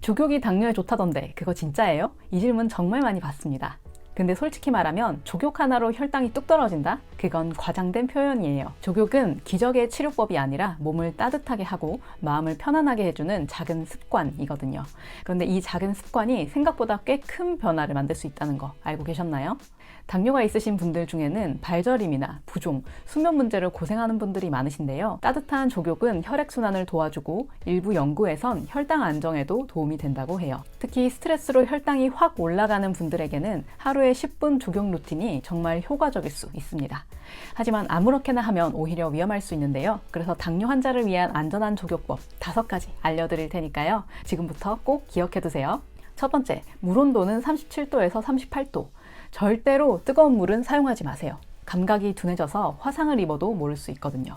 족욕이 당뇨에 좋다던데 그거 진짜예요? 이 질문 정말 많이 받습니다. 근데 솔직히 말하면 족욕 하나로 혈당이 뚝 떨어진다? 그건 과장된 표현이에요. 족욕은 기적의 치료법이 아니라 몸을 따뜻하게 하고 마음을 편안하게 해주는 작은 습관이거든요. 그런데 이 작은 습관이 생각보다 꽤 큰 변화를 만들 수 있다는 거 알고 계셨나요? 당뇨가 있으신 분들 중에는 발저림이나 부종, 수면 문제로 고생하는 분들이 많으신데요. 따뜻한 족욕은 혈액순환을 도와주고 일부 연구에선 혈당 안정에도 도움이 된다고 해요. 특히 스트레스로 혈당이 확 올라가는 분들에게는 하루에 10분 족욕 루틴이 정말 효과적일 수 있습니다. 하지만 아무렇게나 하면 오히려 위험할 수 있는데요. 그래서 당뇨 환자를 위한 안전한 족욕법 5가지 알려드릴 테니까요. 지금부터 꼭 기억해두세요. 첫 번째, 물 온도는 37도에서 38도. 절대로 뜨거운 물은 사용하지 마세요. 감각이 둔해져서 화상을 입어도 모를 수 있거든요.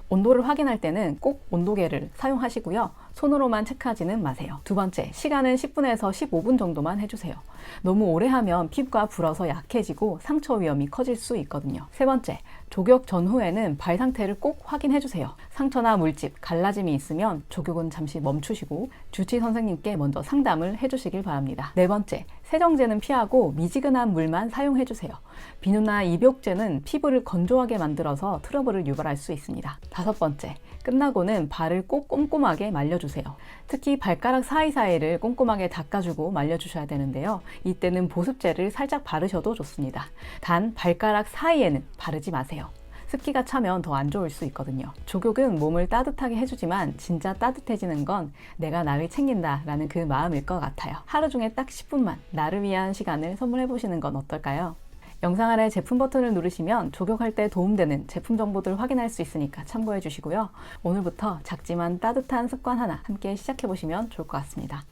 온도를 확인할 때는 꼭 온도계를 사용하시고요. 손으로만 체크하지는 마세요. 두 번째, 시간은 10분에서 15분 정도만 해주세요. 너무 오래 하면 피부가 불어서 약해지고 상처 위험이 커질 수 있거든요. 세 번째, 족욕 전후에는 발 상태를 꼭 확인해주세요. 상처나 물집, 갈라짐이 있으면 족욕은 잠시 멈추시고 주치 선생님께 먼저 상담을 해주시길 바랍니다. 네 번째, 세정제는 피하고 미지근한 물만 사용해주세요. 비누나 입욕제는 피부를 건조하게 만들어서 트러블을 유발할 수 있습니다. 다섯 번째, 끝나고는 발을 꼭 꼼꼼하게 말려주세요. 특히 발가락 사이사이를 꼼꼼하게 닦아주고 말려주셔야 되는데요. 이때는 보습제를 살짝 바르셔도 좋습니다. 단 발가락 사이에는 바르지 마세요. 습기가 차면 더 안 좋을 수 있거든요. 족욕은 몸을 따뜻하게 해주지만 진짜 따뜻해지는 건 내가 나를 챙긴다 라는 그 마음일 것 같아요. 하루 중에 딱 10분만 나를 위한 시간을 선물해 보시는 건 어떨까요? 영상 아래 제품 버튼을 누르시면 족욕할 때 도움되는 제품 정보들 확인할 수 있으니까 참고해 주시고요. 오늘부터 작지만 따뜻한 습관 하나 함께 시작해 보시면 좋을 것 같습니다.